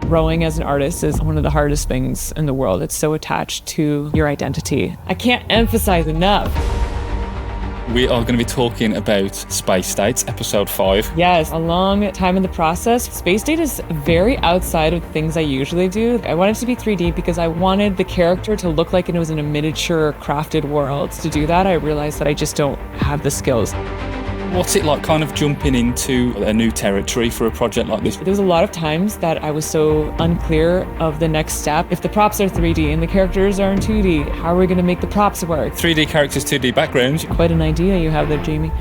Growing as an artist is one of the hardest things in the world. It's so attached to your identity. I can't emphasize enough. We are going to be talking about Space Dates, episode 5. Yes, a long time in the process. Space Date is very outside of things I usually do. I wanted it to be 3D because I wanted the character to look like it was in a miniature crafted world. To do that, I realized that I just don't have the skills. What's it like kind of jumping into a new territory for a project like this? There was a lot of times that I was so unclear of the next step. If the props are 3D and the characters are in 2D, how are we going to make the props work? 3D characters, 2D backgrounds. Quite an idea you have there, Jamie.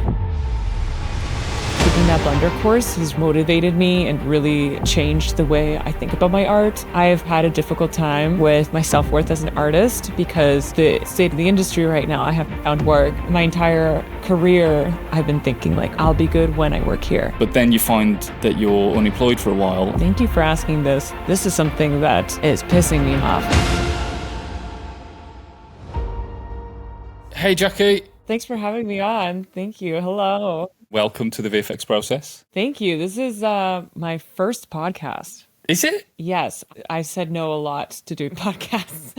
Taking that Blender course has motivated me and really changed the way I think about my art. I have had a difficult time with my self-worth as an artist because the state of the industry right now, I haven't found work. My entire career, I've been thinking like, I'll be good when I work here. But then you find that you're unemployed for a while. Thank you for asking this. This is something that is pissing me off. Hey, Jackie. Thanks for having me on. Thank you. Hello. Welcome to the VFX Process. Thank you. This is my first podcast. Is it? Yes. I said no a lot to do podcasts.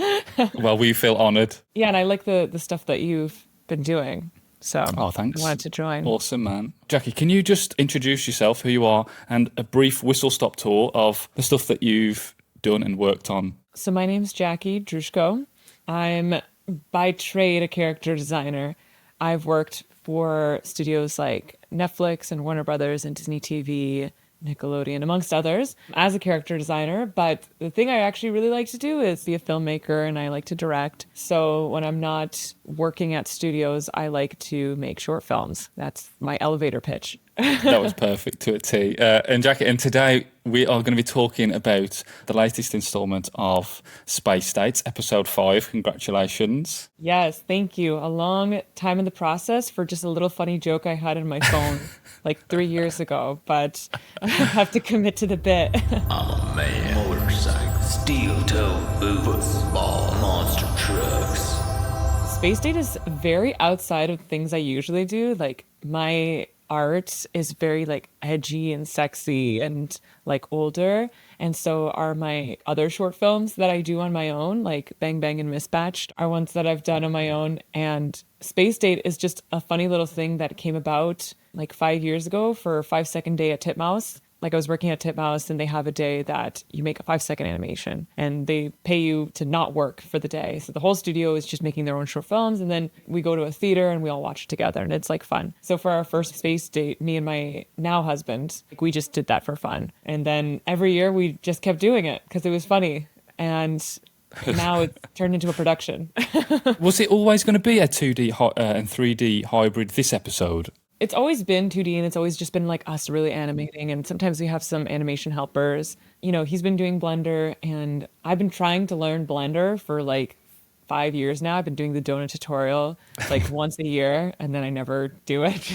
Well, we feel honoured. Yeah, and I like the stuff that you've been doing. So thanks. I wanted to join. Awesome, man. Jackie, can you just introduce yourself, who you are, and a brief whistle-stop tour of the stuff that you've done and worked on? So my name's Jackie Droujko. I'm by trade a character designer. I've worked for studios like Netflix and Warner Brothers and Disney TV, Nickelodeon, amongst others, as a character designer. But the thing I actually really like to do is be a filmmaker, and I like to direct. So when I'm not working at studios, I like to make short films. That's my elevator pitch. That was perfect to a T. And Jackie, and today we are going to be talking about the latest installment of Space Dates, episode 5. Congratulations. Yes, thank you. A long time in the process for just a little funny joke I had in my phone like 3 years ago, but I have to commit to the bit. I'm a man. Motorcycle, steel toe boots, football, monster trucks. Space Date is very outside of things I usually do. Like my art is very like edgy and sexy and like older, and so are my other short films that I do on my own, like Bang Bang and Mismatched are ones that I've done on my own. And Space Date is just a funny little thing that came about like 5 years ago for a 5-second day at Titmouse. Like I was working at Titmouse, and they have a day that you make a 5-second animation and they pay you to not work for the day. So the whole studio is just making their own short films, and then we go to a theater and we all watch it together, and it's like fun. So for our first Space Date, me and my now husband, we just did that for fun. And then every year we just kept doing it because it was funny. And now it's turned into a production. Was it always going to be a 2D and 3D hybrid this episode? It's always been 2D, and it's always just been like us really animating. And sometimes we have some animation helpers. You know, he's been doing Blender, and I've been trying to learn Blender for like 5 years now. I've been doing the donut tutorial like once a year, and then I never do it.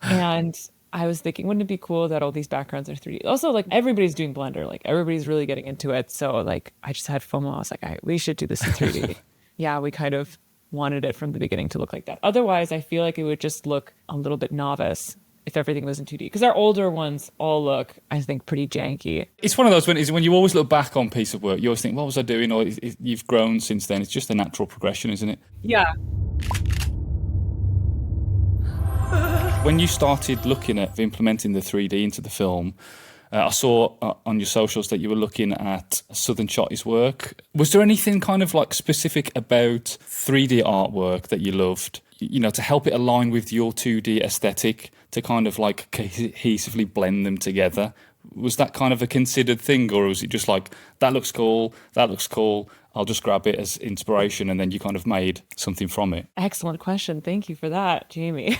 And I was thinking, wouldn't it be cool that all these backgrounds are 3D? Also, like everybody's doing Blender, like everybody's really getting into it. So like I just had FOMO. I was like, all right, we should do this in 3D. Yeah, we kind of wanted it from the beginning to look like that. Otherwise, I feel like it would just look a little bit novice if everything was in 2D. Because our older ones all look, I think, pretty janky. It's one of those when you always look back on a piece of work, you always think, what was I doing? Or you've grown since then. It's just a natural progression, isn't it? Yeah. When you started looking at implementing the 3D into the film, I saw on your socials that you were looking at Southern Shotty's work. Was there anything kind of like specific about 3D artwork that you loved, you know, to help it align with your 2D aesthetic, to kind of like cohesively blend them together? Was that kind of a considered thing, or was it just like, that looks cool, I'll just grab it as inspiration, and then you kind of made something from it? Excellent question. Thank you for that, Jamie.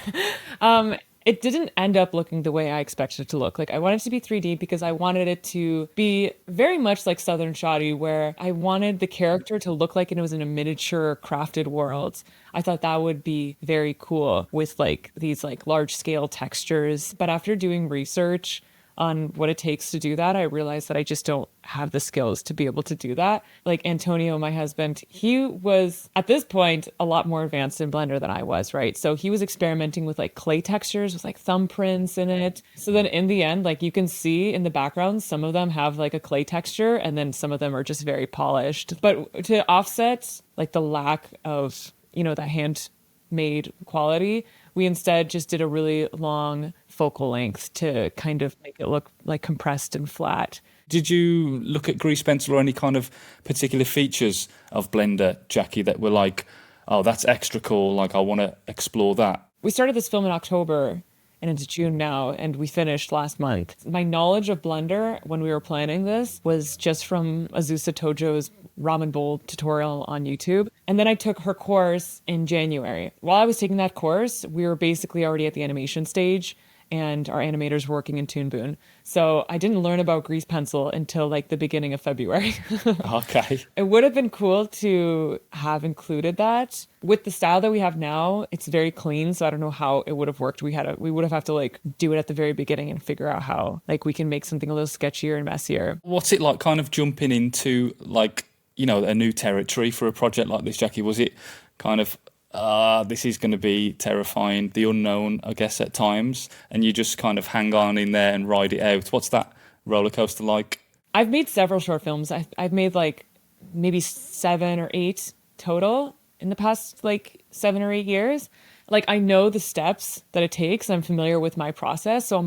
It didn't end up looking the way I expected it to look. Like I wanted it to be 3D because I wanted it to be very much like Southern Shotty, where I wanted the character to look like it was in a miniature crafted world. I thought that would be very cool with like these like large scale textures. But after doing research, on what it takes to do that, I realized that I just don't have the skills to be able to do that. Like Antonio, my husband, he was at this point a lot more advanced in Blender than I was, right? So he was experimenting with like clay textures with like thumbprints in it. So then in the end, like you can see in the background, some of them have like a clay texture and then some of them are just very polished. But to offset like the lack of, the handmade quality, we instead just did a really long focal length to kind of make it look like compressed and flat. Did you look at grease pencil or any kind of particular features of Blender, Jackie, that were like, oh, that's extra cool, like I want to explore that? We started this film in October and it's June now, and we finished last month. My knowledge of Blender when we were planning this was just from Azusa Tojo's ramen bowl tutorial on YouTube. And then I took her course in January. While I was taking that course, we were basically already at the animation stage and our animators were working in Toon Boom. So I didn't learn about grease pencil until like the beginning of February. Okay. It would have been cool to have included that. With the style that we have now, it's very clean, so I don't know how it would have worked. We would have to like do it at the very beginning and figure out how like we can make something a little sketchier and messier. What's it like kind of jumping into like, a new territory for a project like this, Jackie? Was it kind of this is going to be terrifying, the unknown, I guess, at times, and you just kind of hang on in there and ride it out? What's that roller coaster like? I've made several short films. I've made like maybe 7 or 8 total in the past like 7 or 8 years. Like I know the steps that it takes. I'm familiar with my process. So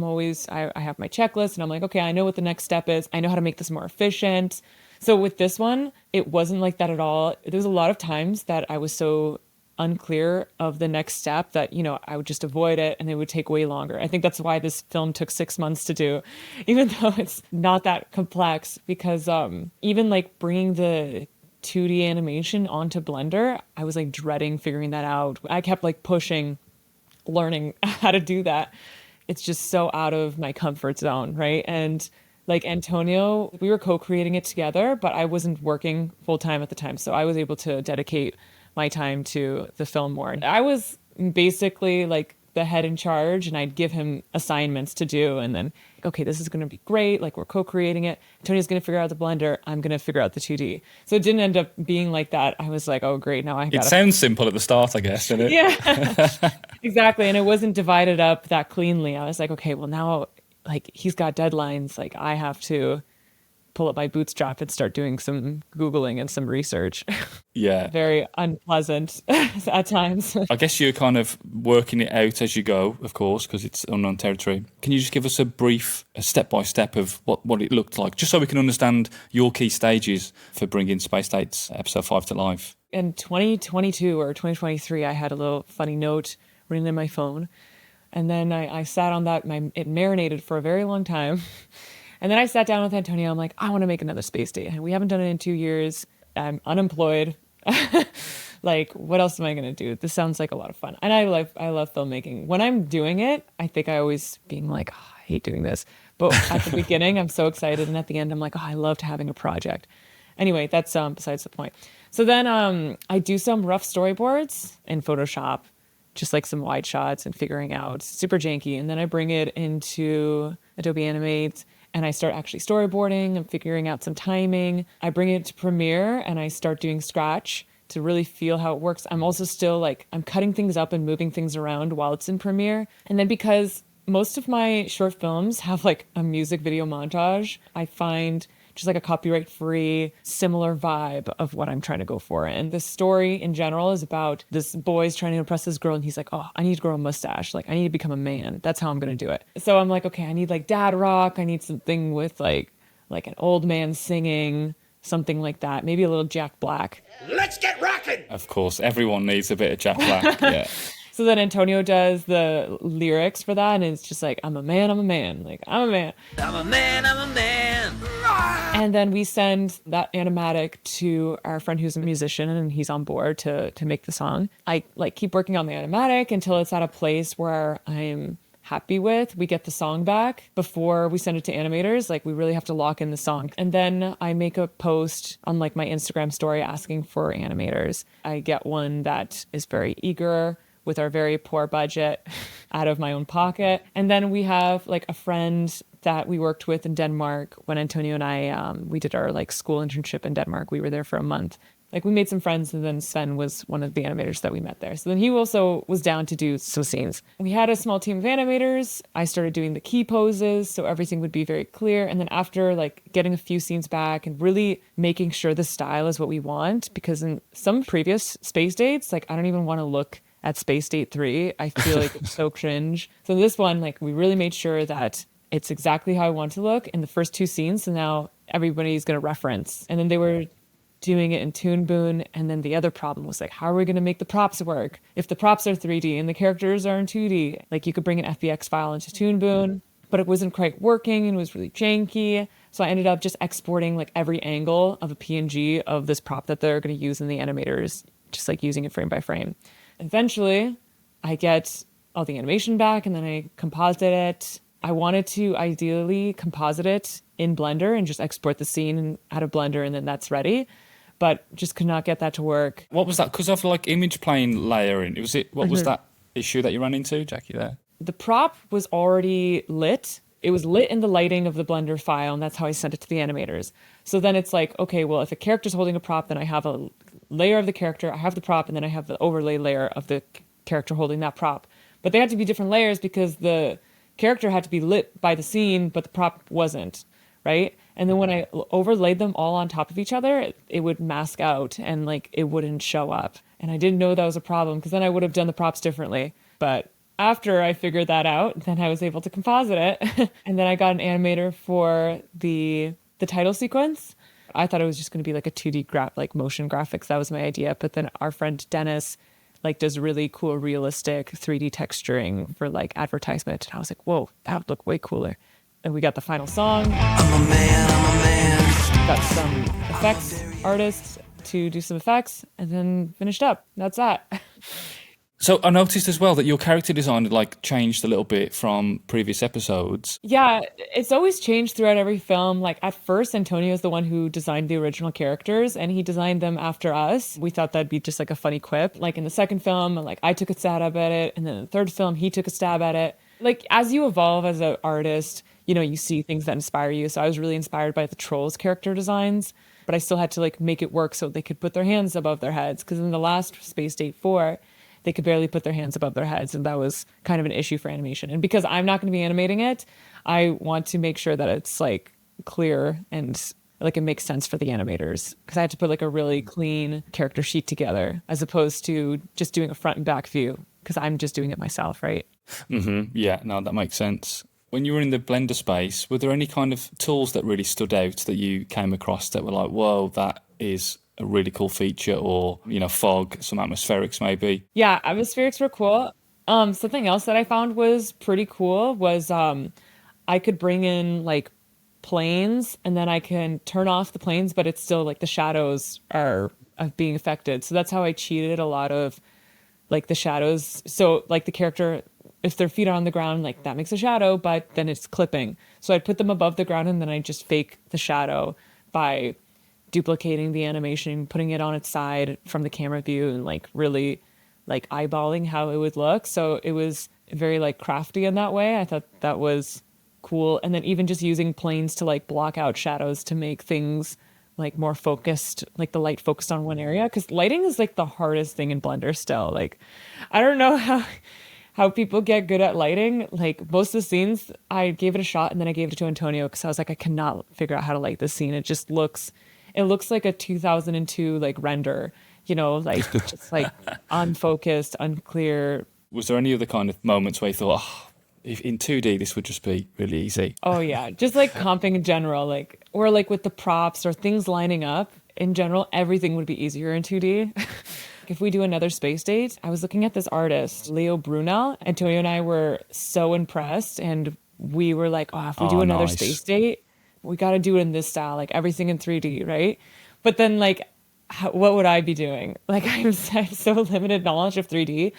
I have my checklist and I'm like, okay, I know what the next step is. I know how to make this more efficient. So with this one, it wasn't like that at all. There was a lot of times that I was so unclear of the next step that, I would just avoid it and it would take way longer. I think that's why this film took 6 months to do, even though it's not that complex, because even like bringing the 2D animation onto Blender, I was like dreading figuring that out. I kept like pushing, learning how to do that. It's just so out of my comfort zone, right? And like Antonio, we were co-creating it together, but I wasn't working full time at the time. So I was able to dedicate my time to the film more. I was basically like the head in charge and I'd give him assignments to do. And then, okay, this is going to be great. Like we're co-creating it. Tony's going to figure out the Blender. I'm going to figure out the 2D. So it didn't end up being like that. I was like, oh, great. Now I got it. Sounds simple at the start, I guess, doesn't it? Yeah, exactly. And it wasn't divided up that cleanly. I was like, okay, well now like he's got deadlines. Like I have to pull up my bootstrap and start doing some Googling and some research. Yeah. Very unpleasant at times. I guess you're kind of working it out as you go, of course, because it's unknown territory. Can you just give us a brief, step-by-step of what it looked like, just so we can understand your key stages for bringing Space Dates Episode 5 to life? In 2022 or 2023, I had a little funny note written in my phone. And then I sat on that, it marinated for a very long time. And then I sat down with Antonio. I'm like, I want to make another space date. And we haven't done it in 2 years. I'm unemployed. Like, what else am I going to do? This sounds like a lot of fun. And I love filmmaking. When I'm doing it, I think I always being like, oh, I hate doing this. But at the beginning, I'm so excited. And at the end, I'm like, oh, I loved having a project. Anyway, that's besides the point. So then I do some rough storyboards in Photoshop, just like some wide shots and figuring out super janky. And then I bring it into Adobe Animate and I start actually storyboarding and figuring out some timing. I bring it to Premiere and I start doing Scratch to really feel how it works. I'm also still like, I'm cutting things up and moving things around while it's in Premiere. And then because most of my short films have like a music video montage, I find just like a copyright-free, similar vibe of what I'm trying to go for. And the story in general is about this boy's trying to impress this girl, and he's like, oh, I need to grow a mustache. Like, I need to become a man. That's how I'm going to do it. So I'm like, okay, I need like dad rock. I need something with like an old man singing, something like that. Maybe a little Jack Black. Let's get rocking! Of course, everyone needs a bit of Jack Black, yeah. So then Antonio does the lyrics for that, and it's just like, I'm a man, I'm a man. Like, I'm a man. I'm a man, I'm a man. And then we send that animatic to our friend who's a musician, and he's on board to make the song. I like keep working on the animatic until it's at a place where I'm happy with. We get the song back before we send it to animators. Like, we really have to lock in the song. And then I make a post on like my Instagram story asking for animators. I get one that is very eager with our very poor budget out of my own pocket. And then we have like a friend that we worked with in Denmark when Antonio and I, we did our like school internship in Denmark. We were there for a month. Like we made some friends, and then Sven was one of the animators that we met there. So then he also was down to do some scenes. We had a small team of animators. I started doing the key poses so everything would be very clear. And then after like getting a few scenes back and really making sure the style is what we want, because in some previous space dates, like I don't even want to look at Space Date 3. I feel like it's so cringe. So this one, like we really made sure that it's exactly how I want to look in the first 2 scenes. So now everybody's going to reference. And then they were doing it in Toon Boom. And then the other problem was like, how are we going to make the props work? If the props are 3D and the characters are in 2D, like you could bring an FBX file into Toon Boom, but it wasn't quite working and it was really janky. So I ended up just exporting like every angle of a PNG of this prop that they're going to use in the animators, just like using it frame by frame. Eventually, I get all the animation back and then I composite it. I wanted to ideally composite it in Blender and just export the scene out of Blender and then that's ready. But just could not get that to work. What was that? Because of like image plane layering, what was that issue that you ran into, Jackie, there? The prop was already lit. It was lit in the lighting of the Blender file, and that's how I sent it to the animators. So then it's like, okay, well, if a character's holding a prop, then I have a layer of the character, I have the prop, and then I have the overlay layer of the character holding that prop. But they had to be different layers because the character had to be lit by the scene, but the prop wasn't, right? And then when I overlaid them all on top of each other, it would mask out and like it wouldn't show up. And I didn't know that was a problem because then I would have done the props differently. But after I figured that out, then I was able to composite it. And then I got an animator for the title sequence. I thought it was just going to be like a 2D like motion graphics. That was my idea. But then our friend Dennis like does really cool, realistic 3D texturing for like advertisement. And I was like, whoa, that would look way cooler. And we got the final song. I'm a man. Got some effects artists to do some effects and then finished up. That's that. So I noticed as well that your character design had like changed a little bit from previous episodes. Yeah, it's always changed throughout every film. Like at first, Antonio is the one who designed the original characters and he designed them after us. We thought that'd be just like a funny quip. Like in the second film, like I took a stab at it. And then in the third film, he took a stab at it. Like as you evolve as an artist, you know, you see things that inspire you. So I was really inspired by the Trolls character designs, but I still had to like make it work so they could put their hands above their heads. Because in the last Space Date 4, they could barely put their hands above their heads. And that was kind of an issue for animation. And because I'm not going to be animating it, I want to make sure that it's like clear and like it makes sense for the animators. Because I had to put like a really clean character sheet together as opposed to just doing a front and back view because I'm just doing it myself, right? Mm-hmm. Yeah, no, that makes sense. When you were in the Blender space, were there any kind of tools that really stood out that you came across that were like, whoa, that is a really cool feature, or, you know, fog, some atmospherics maybe? Yeah, atmospherics were cool. Something else that I found was pretty cool was I could bring in like planes and then I can turn off the planes, but it's still like the shadows are being affected. So that's how I cheated a lot of like the shadows. So like the character, if their feet are on the ground, like that makes a shadow, but then it's clipping. So I'd put them above the ground and then I just fake the shadow by duplicating the animation, putting it on its side from the camera view and like really like eyeballing how it would look. So it was very like crafty in that way. I thought that was cool. And then even just using planes to like block out shadows to make things like more focused, like the light focused on one area. Because lighting is like the hardest thing in Blender still. Like, I don't know how people get good at lighting. Like most of the scenes, I gave it a shot and then I gave it to Antonio because I was like, I cannot figure out how to light this scene. It looks like a 2002 like render, you know, like just like unfocused, unclear. Was there any other kind of moments where you thought, oh, if in 2D this would just be really easy? Oh yeah, just like comping in general, like or like with the props or things lining up in general, everything would be easier in 2D. If we do another Space Date, I was looking at this artist, Leo Brunel. Antonio and I were so impressed and we were like, oh, if we do another Space Date, we got to do it in this style, like everything in 3D, right? But then like, what would I be doing? Like I have so limited knowledge of 3D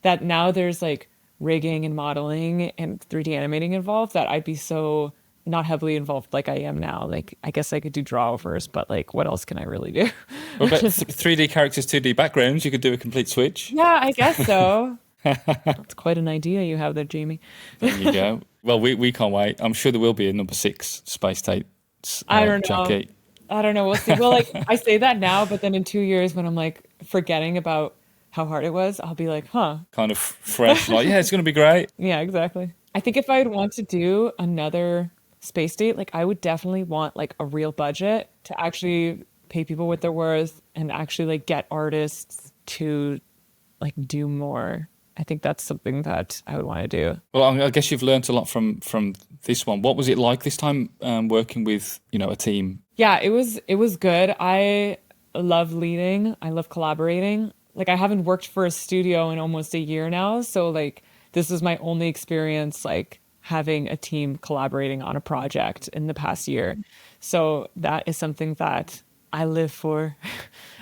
that now there's like rigging and modeling and 3D animating involved that I'd be so not heavily involved like I am now. Like I guess I could do draw overs, but like what else can I really do? Well, but 3D characters, 2D backgrounds, you could do a complete switch. Yeah, I guess so. That's quite an idea you have there, Jamie. There you go. Well, we can't wait. I'm sure there will be a number 6 space date, I don't know. Jackie. I don't know. We'll see. Well, like I say that now, but then in 2 years when I'm like forgetting about how hard it was, I'll be like, huh. Kind of fresh, like, yeah, it's going to be great. Yeah, exactly. I think if I'd want to do another space date, like I would definitely want like a real budget to actually pay people what they're worth and actually like get artists to like do more. I think that's something that I would want to do. Well, I guess you've learned a lot from this one. What was it like this time working with, a team? Yeah, it was good. I love leading. I love collaborating. Like I haven't worked for a studio in almost a year now, so like this is my only experience like having a team collaborating on a project in the past year. So that is something that I live for.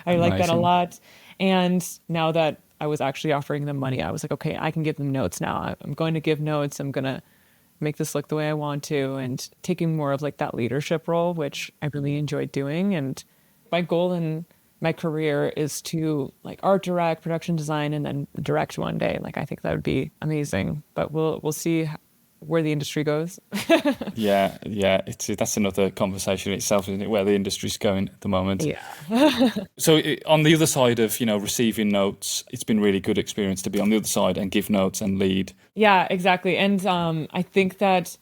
I like that a Amazing. lot. And now that I was actually offering them money, I was like, okay, I can give them notes now. I'm going to give notes. I'm going to make this look the way I want to, and taking more of like that leadership role, which I really enjoyed doing. And my goal in my career is to like art direct, production design, and then direct one day. Like I think that would be amazing, but we'll see where the industry goes. Yeah. That's another conversation in itself, isn't it? Where the industry's going at the moment. Yeah. So on the other side of, receiving notes, it's been really good experience to be on the other side and give notes and lead. Yeah, exactly. And I think that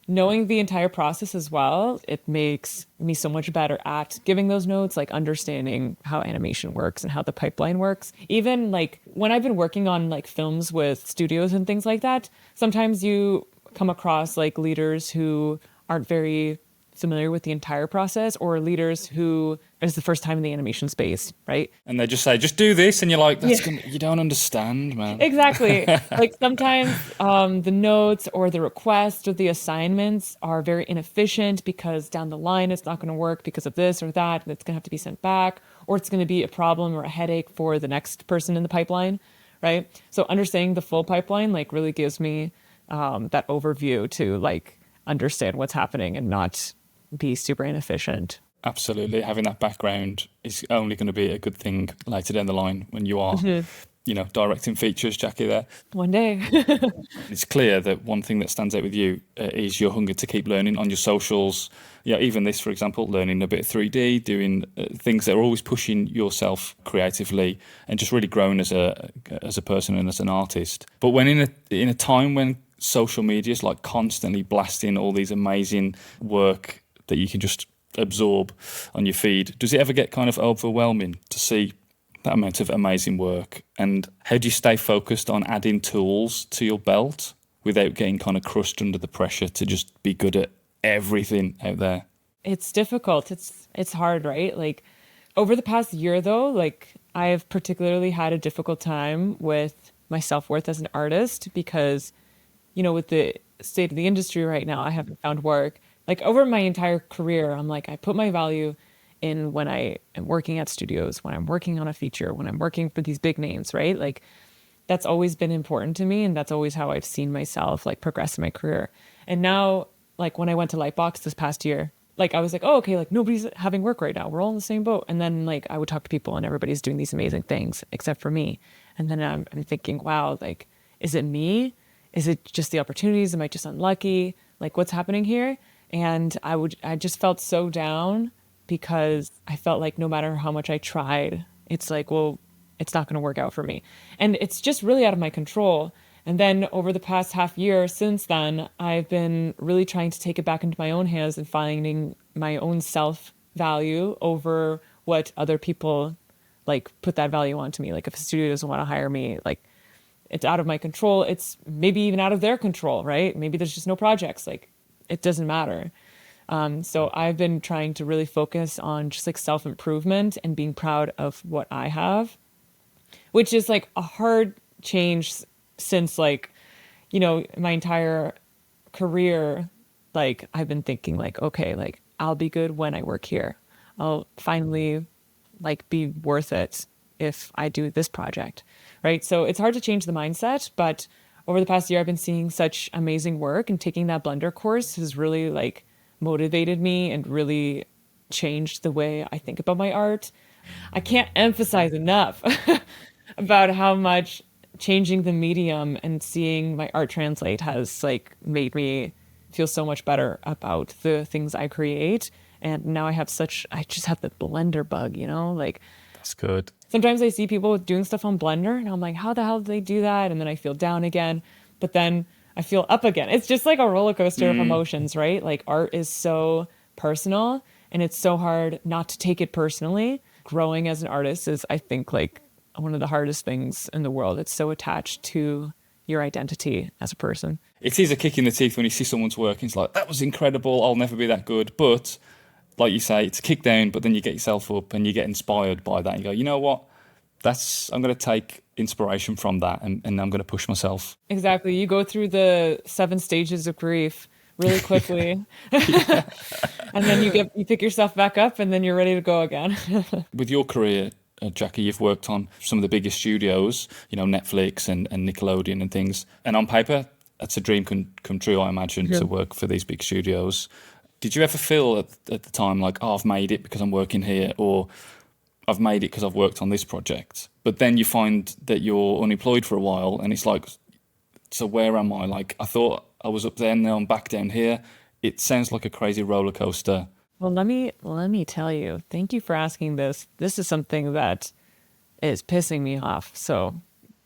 knowing the entire process as well, it makes me so much better at giving those notes, like understanding how animation works and how the pipeline works. Even like when I've been working on like films with studios and things like that, sometimes you come across like leaders who aren't very familiar with the entire process, or leaders who is the first time in the animation space, right? And they just say, just do this. And you're like, you don't understand, man. Exactly. Like sometimes the notes or the requests or the assignments are very inefficient because down the line it's not going to work because of this or that, and it's going to have to be sent back, or it's going to be a problem or a headache for the next person in the pipeline, right? So understanding the full pipeline like really gives me that overview to like understand what's happening and not be super inefficient. Absolutely. Having that background is only going to be a good thing later down the line when you are, directing features, Jackie, there. One day. It's clear that one thing that stands out with you is your hunger to keep learning on your socials. Yeah, even this, for example, learning a bit of 3D, doing things that are always pushing yourself creatively and just really growing as a person and as an artist. But when in a time when social media is like constantly blasting all these amazing work that you can just absorb on your feed, does it ever get kind of overwhelming to see that amount of amazing work? And how do you stay focused on adding tools to your belt without getting kind of crushed under the pressure to just be good at everything out there? It's difficult. It's hard, right? Like over the past year though, like I've particularly had a difficult time with my self-worth as an artist because, with the state of the industry right now, I haven't found work. Like over my entire career, I'm like, I put my value in when I am working at studios, when I'm working on a feature, when I'm working for these big names, right? Like that's always been important to me. And that's always how I've seen myself like progress in my career. And now, like when I went to Lightbox this past year, like I was like, oh, okay, like nobody's having work right now. We're all in the same boat. And then like I would talk to people and everybody's doing these amazing things except for me. And then I'm thinking, wow, like, is it me? Is it just the opportunities? Am I just unlucky? Like what's happening here? And I just felt so down because I felt like no matter how much I tried, it's like, well, it's not going to work out for me. And it's just really out of my control. And then over the past half year since then, I've been really trying to take it back into my own hands and finding my own self-value over what other people like put that value onto me. Like if a studio doesn't want to hire me, like it's out of my control. It's maybe even out of their control, right? Maybe there's just no projects. Like it doesn't matter. So I've been trying to really focus on just like self-improvement and being proud of what I have, which is like a hard change since like, my entire career, like I've been thinking like, okay, like I'll be good when I work here. I'll finally like be worth it if I do this project, right? So it's hard to change the mindset, but over the past year, I've been seeing such amazing work, and taking that Blender course has really like motivated me and really changed the way I think about my art. I can't emphasize enough about how much changing the medium and seeing my art translate has like made me feel so much better about the things I create. And now I just have the Blender bug, like That's good. sometimes I see people doing stuff on Blender and I'm like, how the hell did they do that? And then I feel down again, but then I feel up again. It's just like a roller coaster of emotions, right? Like art is so personal and it's so hard not to take it personally. Growing as an artist is, I think, like one of the hardest things in the world. It's so attached to your identity as a person. It is a kick in the teeth when you see someone's work and it's like, that was incredible, I'll never be that good. But like you say, it's a kick down, but then you get yourself up and you get inspired by that. You go, you know what? I'm going to take inspiration from that and I'm going to push myself. Exactly. You go through the 7 stages of grief really quickly. And then you pick yourself back up and then you're ready to go again. With your career, Jackie, you've worked on some of the biggest studios, Netflix and Nickelodeon and things. And on paper, that's a dream come true, I imagine, to work for these big studios. Did you ever feel at the time like, oh, I've made it because I'm working here, or I've made it because I've worked on this project? But then you find that you're unemployed for a while and it's like, so where am I? Like, I thought I was up there and now I'm back down here. It sounds like a crazy roller coaster. Well, let me tell you, thank you for asking this. This is something that is pissing me off. So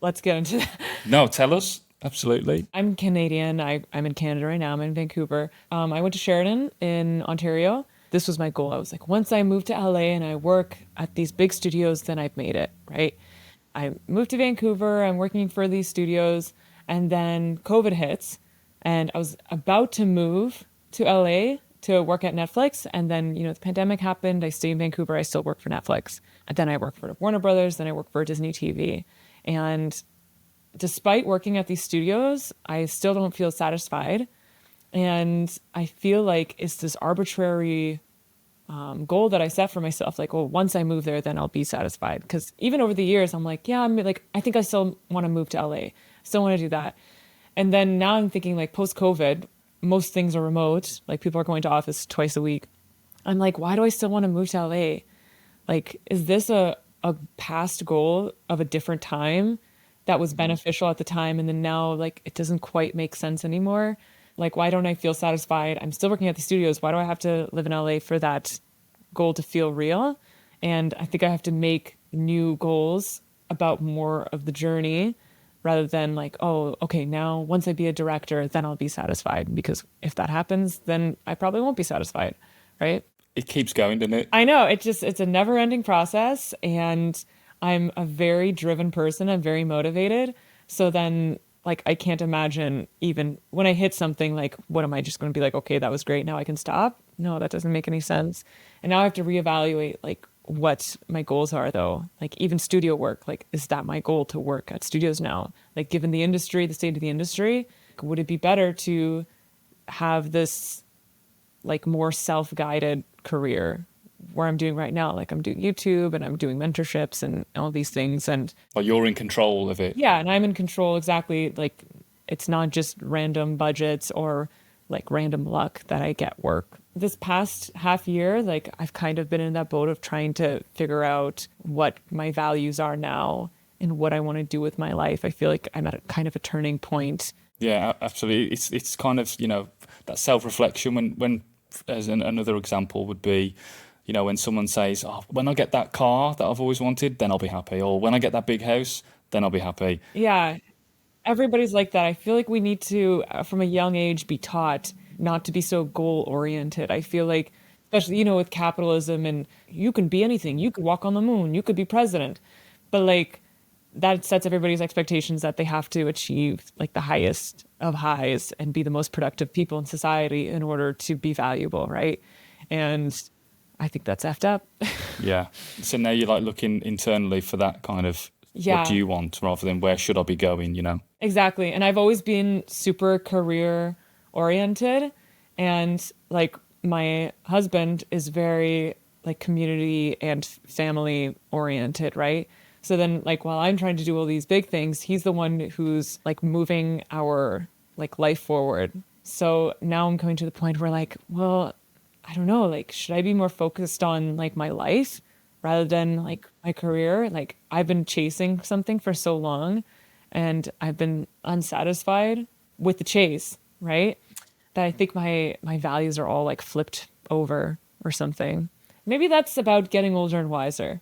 let's get into that. No, tell us. Absolutely. I'm Canadian. I'm in Canada right now. I'm in Vancouver. I went to Sheridan in Ontario. This was my goal. I was like, once I move to LA and I work at these big studios, then I've made it, right? I moved to Vancouver. I'm working for these studios. And then COVID hits. And I was about to move to LA to work at Netflix. And then, the pandemic happened. I stayed in Vancouver. I still work for Netflix. And then I work for Warner Brothers. Then I work for Disney TV. And despite working at these studios, I still don't feel satisfied. And I feel like it's this arbitrary goal that I set for myself. Like, well, once I move there, then I'll be satisfied. Because even over the years, I'm like, yeah, I think I still want to move to LA. Still want to do that. And then now I'm thinking like post-COVID, most things are remote. Like people are going to office twice a week. I'm like, why do I still want to move to LA? Like, is this a past goal of a different time that was beneficial at the time, and then now like it doesn't quite make sense anymore? Like, why don't I feel satisfied? I'm still working at the studios. Why do I have to live in LA for that goal to feel real? And I think I have to make new goals about more of the journey rather than like, oh, okay, now once I be a director, then I'll be satisfied. Because if that happens, then I probably won't be satisfied, right? It keeps going, doesn't it? I know. It's a never ending process. And I'm a very driven person. I'm very motivated. So then like, I can't imagine even when I hit something, like, what am I just going to be like, okay, that was great, now I can stop? No, that doesn't make any sense. And now I have to reevaluate like what my goals are though. Like even studio work, like, is that my goal to work at studios now? Like given the industry, the state of the industry, would it be better to have this like more self-guided career where I'm doing right now? Like I'm doing YouTube and I'm doing mentorships and all these things. And Like you're in control of it. yeah, and I'm in control. Exactly. Like it's not just random budgets or like random luck that I get work. This past half year, like I've kind of been in that boat of trying to figure out what my values are now and what I want to do with my life. I feel like I'm at a kind of a turning point. Yeah, absolutely. It's kind of, that self-reflection when as another example would be, when someone says, oh, when I get that car that I've always wanted, then I'll be happy. Or when I get that big house, then I'll be happy. Yeah, everybody's like that. I feel like we need to, from a young age, be taught not to be so goal oriented. I feel like, especially, with capitalism, and you can be anything. You could walk on the moon. You could be president. But like that sets everybody's expectations that they have to achieve like the highest of highs and be the most productive people in society in order to be valuable, right? And I think that's effed up. Yeah. So now you're like looking internally for that kind of, Yeah. what do you want, rather than where should I be going, Exactly. And I've always been super career oriented, and like my husband is very like community and family oriented, right? So then like while I'm trying to do all these big things, he's the one who's like moving our like life forward. So now I'm coming to the point where like, well, I don't know, like should I be more focused on like my life rather than like my career? Like I've been chasing something for so long, and I've been unsatisfied with the chase, right? That I think my values are all like flipped over or something. Maybe that's about getting older and wiser.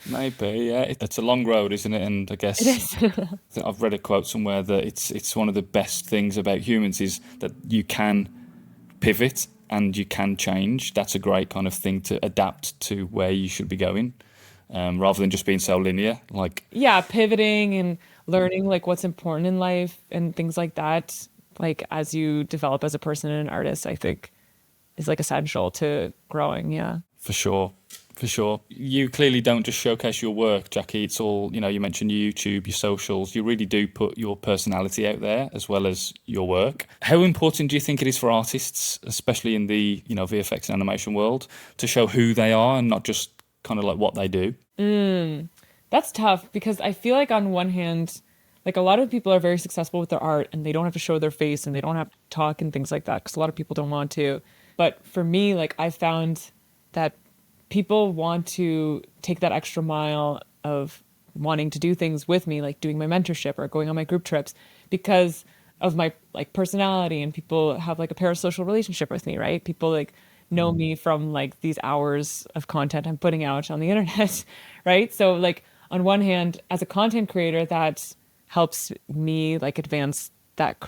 Maybe, yeah. It's a long road, isn't it? And I guess It is. I've read a quote somewhere that it's one of the best things about humans is that you can pivot and you can change. That's a great kind of thing to adapt to where you should be going, rather than just being so linear. Like, Yeah, pivoting and learning like what's important in life and things like that. Like as you develop as a person and an artist, I think is like essential to growing. Yeah. for sure. For sure. You clearly don't just showcase your work, Jackie. It's all, you mentioned your YouTube, your socials. You really do put your personality out there as well as your work. How important do you think it is for artists, especially in the, VFX and animation world, to show who they are and not just kind of like what they do? That's tough because I feel like on one hand, like a lot of people are very successful with their art and they don't have to show their face and they don't have to talk and things like that because a lot of people don't want to. But for me, like I found that people want to take that extra mile of wanting to do things with me, like doing my mentorship or going on my group trips because of my like personality, and people have like a parasocial relationship with me, right? People like know me from like these hours of content I'm putting out on the internet, right? So like on one hand, as a content creator, that helps me like advance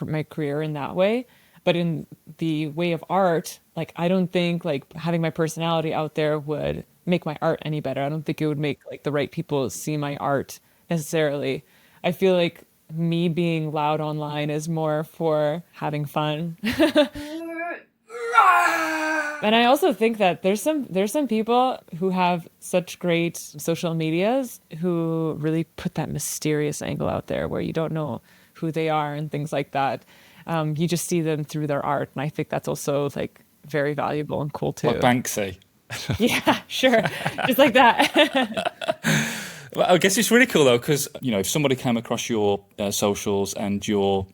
my career in that way. But in the way of art, like I don't think like having my personality out there would make my art any better. I don't think it would make like the right people see my art necessarily. I feel like me being loud online is more for having fun. And I also think that there's some people who have such great social medias who really put that mysterious angle out there where you don't know who they are and things like that. You just see them through their art, and I think that's also like very valuable and cool too. Like Banksy. Yeah, sure, just like that. Well, I guess it's really cool though, because if somebody came across your socials and your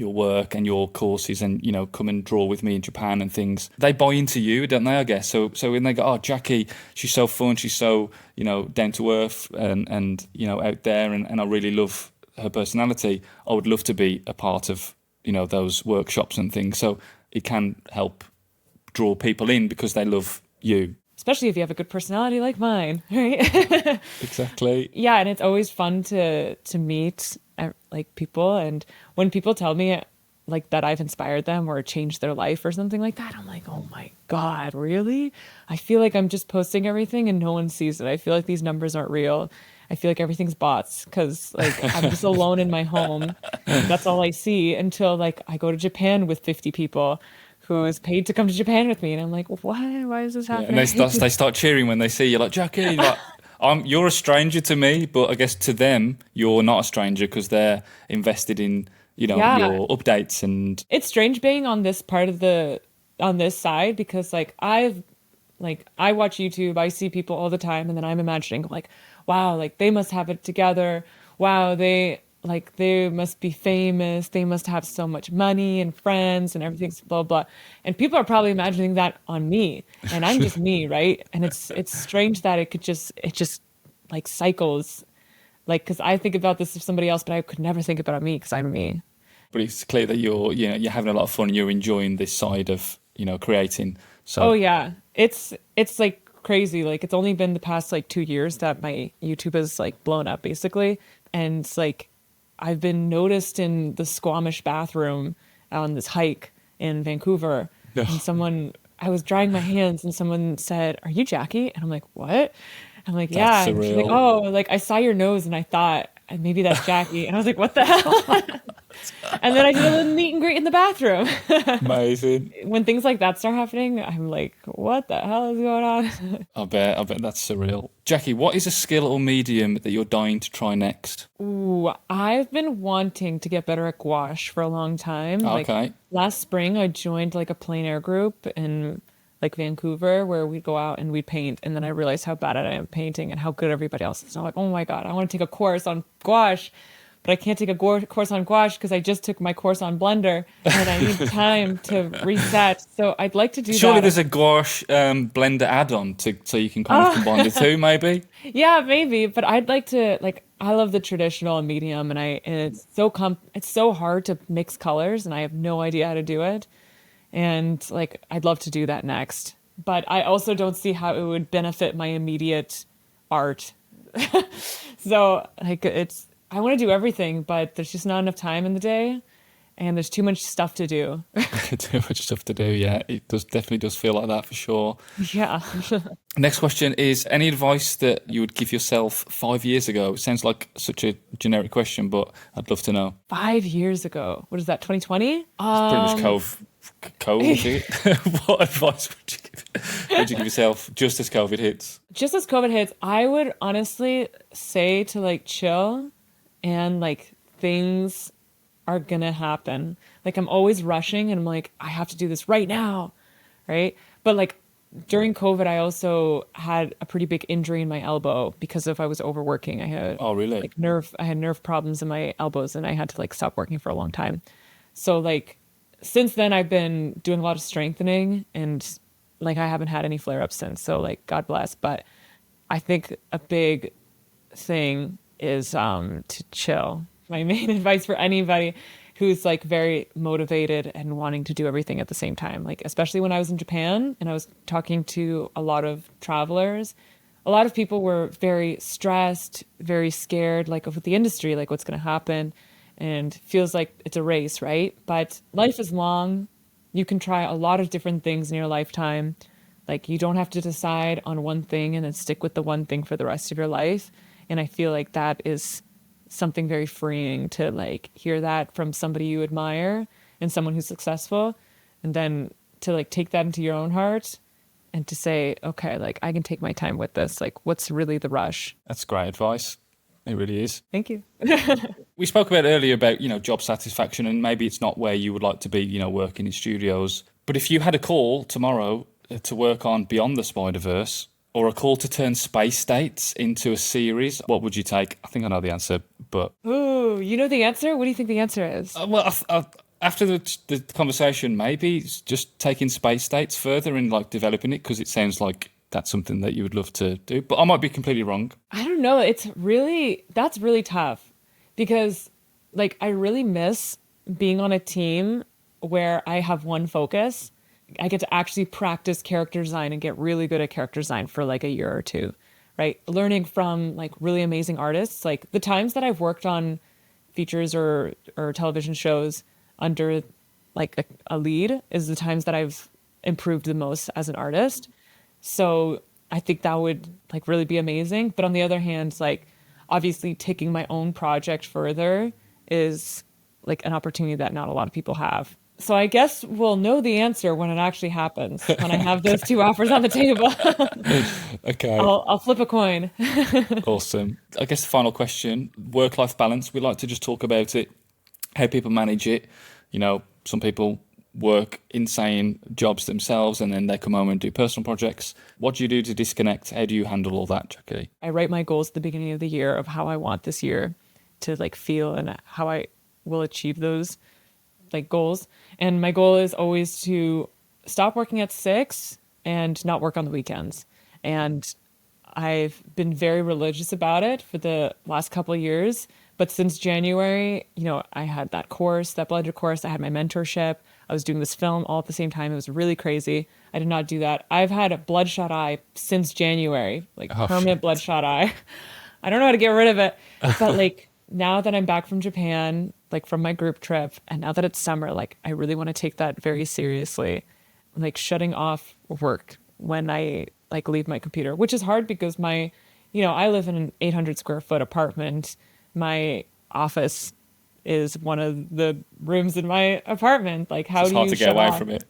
work and your courses and come and draw with me in Japan and things, they buy into you, don't they? I guess so when they go, oh, Jackie, she's so fun, she's so down to earth and out there, and I really love her personality. I would love to be a part of those workshops and things. So it can help draw people in because they love you. Especially if you have a good personality like mine, right? Exactly. Yeah, and it's always fun to meet like people, and when people tell me like that I've inspired them or changed their life or something like that, I'm like, oh my God, really? I feel like I'm just posting everything and no one sees it. I feel like these numbers aren't real. I feel like everything's bots because like I'm just alone in my home. That's all I see until like I go to Japan with 50 people who is paid to come to Japan with me. And I'm like, why is this happening? Yeah, and they start cheering when they see you, like, Jackie, like, you're a stranger to me, but I guess to them, you're not a stranger because they're invested in, your updates. And it's strange being on this side because like I watch YouTube, I see people all the time, and then I'm imagining like, wow, like they must have it together. Wow, they must be famous. They must have so much money and friends and everything's blah, blah. And people are probably imagining that on me, and I'm just me, right? And it's strange that it just like cycles, like, because I think about this of somebody else, but I could never think about me because I'm me. But it's clear that you're having a lot of fun. You're enjoying this side of, creating. So. Oh yeah. It's like crazy. Like it's only been the past like 2 years that my YouTube has like blown up basically. And it's like, I've been noticed in the Squamish bathroom on this hike in Vancouver. No. And I was drying my hands and someone said, "Are you Jackie?" And I'm like, "What?" I'm like, "Yeah." And she's like, "Oh, like I saw your nose and I thought maybe that's Jackie." And I was like, "What the hell?" And then I did a little meet and greet in the bathroom. Amazing. When things like that start happening, I'm like, what the hell is going on? I bet that's surreal. Jackie, what is a skill or medium that you're dying to try next? Ooh, I've been wanting to get better at gouache for a long time. Okay. Like, last spring, I joined like a plein air group in like Vancouver where we'd go out and we'd paint. And then I realized how bad I am painting and how good everybody else is. So I'm like, oh my God, I want to take a course on gouache. but I can't take a course on gouache because I just took my course on Blender and I need time to reset. So I'd like to do that. Surely there's a gouache Blender add-on so you can kind of combine the two, maybe? Yeah, maybe. But I'd like to, like, I love the traditional medium, and it's so hard to mix colors, and I have no idea how to do it. And like, I'd love to do that next. But I also don't see how it would benefit my immediate art. So like, I want to do everything, but there's just not enough time in the day, and there's too much stuff to do. Too much stuff to do, yeah. It definitely does feel like that for sure. Yeah. Next question is, any advice that you would give yourself 5 years ago? It sounds like such a generic question, but I'd love to know. 5 years ago. What is that, 2020? It's pretty much COVID. What advice would you give yourself just as COVID hits? Just as COVID hits, I would honestly say to like chill, and like things are gonna happen. Like, I'm always rushing and I'm like, I have to do this right now, right? But like during COVID, I also had a pretty big injury in my elbow because I was overworking. I had really? I had nerve problems in my elbows, and I had to like stop working for a long time. So like since then I've been doing a lot of strengthening, and like I haven't had any flare-ups since. So like, God bless. But I think a big thing is to chill. My main advice for anybody who's like very motivated and wanting to do everything at the same time, like especially when I was in Japan and I was talking to a lot of travelers, a lot of people were very stressed, very scared, like with the industry, like what's going to happen, and feels like it's a race, right? But life is long. You can try a lot of different things in your lifetime. Like, you don't have to decide on one thing and then stick with the one thing for the rest of your life. And I feel like that is something very freeing to like hear that from somebody you admire and someone who's successful, and then to like take that into your own heart and to say, okay, like I can take my time with this. Like, what's really the rush? That's great advice. It really is. Thank you. We spoke about earlier about, job satisfaction, and maybe it's not where you would like to be, working in studios. But if you had a call tomorrow to work on Beyond the Spider-Verse, or a call to turn space states into a series, what would you take? I think I know the answer, but... Ooh, you know the answer? What do you think the answer is? After the conversation, maybe it's just taking space states further and like developing it, because it sounds like that's something that you would love to do. But I might be completely wrong. I don't know. That's really tough, because like I really miss being on a team where I have one focus. I get to actually practice character design and get really good at character design for like a year or two, right? Learning from like really amazing artists. Like the times that I've worked on features or television shows under like a lead is the times that I've improved the most as an artist. So I think that would like really be amazing. But on the other hand, like obviously taking my own project further is like an opportunity that not a lot of people have. So I guess we'll know the answer when it actually happens, when I have those two offers on the table. Okay. I'll flip a coin. Awesome. I guess the final question, work-life balance. We like to just talk about it, how people manage it. Some people work insane jobs themselves and then they come home and do personal projects. What do you do to disconnect? How do you handle all that, Jackie? I write my goals at the beginning of the year of how I want this year to like feel and how I will achieve those like goals. And my goal is always to stop working at 6 and not work on the weekends. And I've been very religious about it for the last couple of years. But since January, I had that Blender course, I had my mentorship, I was doing this film all at the same time. It was really crazy. I did not do that. I've had a bloodshot eye since January, like permanent bloodshot eye. I don't know how to get rid of it. But like now that I'm back from Japan, like from my group trip, and now that it's summer, like I really want to take that very seriously, like shutting off work when I like leave my computer, which is hard because I live in an 800 square foot apartment. My office is one of the rooms in my apartment. Like, how do you shut off? It's hard to get away from it.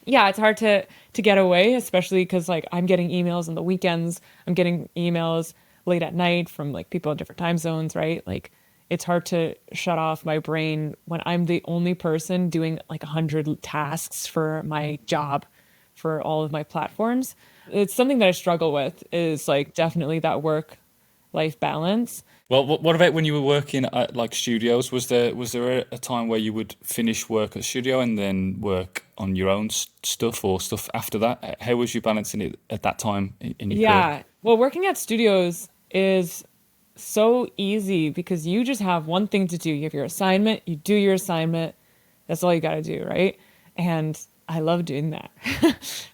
Yeah, it's hard to get away, especially because like I'm getting emails on the weekends. I'm getting emails late at night from like people in different time zones, right? Like, it's hard to shut off my brain when I'm the only person doing like 100 tasks for my job for all of my platforms. It's something that I struggle with, is like definitely that work life balance. Well, what about when you were working at like studios? Was there a time where you would finish work at studio and then work on your own stuff or stuff after that? How was you balancing it at that time in your career? Well, working at studios is so easy because you just have one thing to do. You have your assignment, you do your assignment. That's all you got to do, right? And I love doing that,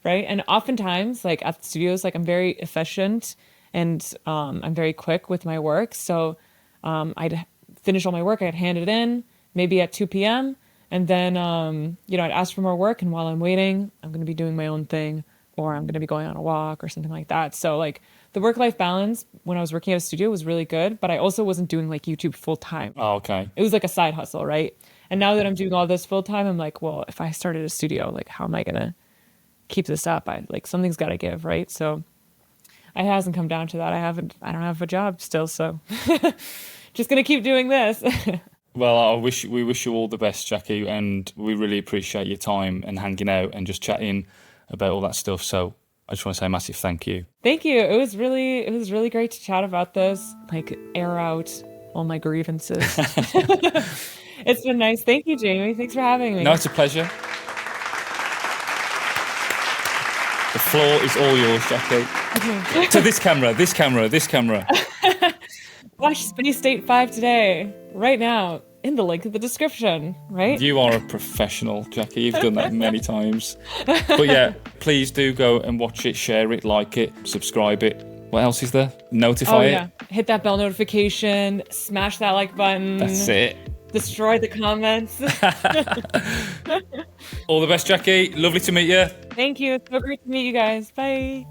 right? And oftentimes, like at the studios, like I'm very efficient and I'm very quick with my work. So I'd finish all my work, I'd hand it in maybe at 2 p.m. And then, I'd ask for more work. And while I'm waiting, I'm going to be doing my own thing, or I'm going to be going on a walk or something like that. So like the work-life balance when I was working at a studio was really good, but I also wasn't doing like YouTube full time. Oh, okay. It was like a side hustle, right? And now that I'm doing all this full time, I'm like, well, if I started a studio, like how am I going to keep this up? Something's got to give, right? So it hasn't come down to that. I don't have a job still, so just going to keep doing this. Well, we wish you all the best, Jackie, and we really appreciate your time and hanging out and just chatting about all that stuff. So I just want to say a massive thank you. Thank you. It was really great to chat about this, like air out all my grievances. It's been nice. Thank you, Jamie. Thanks for having me. No, it's a pleasure. The floor is all yours, Jackie. To this camera. Watch Space Date 5 today, right now, in the link in the description, right? You are a professional, Jackie. You've done that many times. But yeah, please do go and watch it, share it, like it, subscribe it. What else is there? Notify it. Hit that bell notification, smash that like button. That's it. Destroy the comments. All the best, Jackie. Lovely to meet you. Thank you. It's so great to meet you guys. Bye.